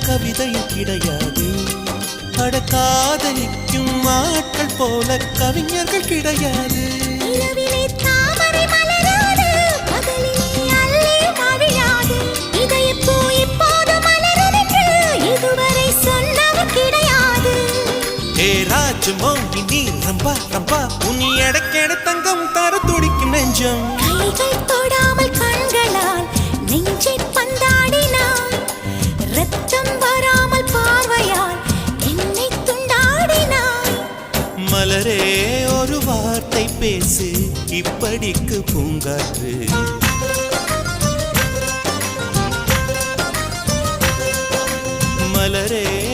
கவிதையும் கிடையாது. அட காதலிக்கும் ஆட்கள் போல கவிஞர்கள் கிடையாது. நீ ரம்பா ரம்பா உன்னை எடக்கெட தங்கம் தர துடிக்கும் நெஞ்சம். கைகள் தொடாமல் கண்களால் நெஞ்சை பந்தாடினாய். ரத்தம் வராமல் பார்வையால் என்னை துண்டாடினாய். மலரே ஒரு வார்த்தை பேசு இப்படிக்கு பூங்காற்று.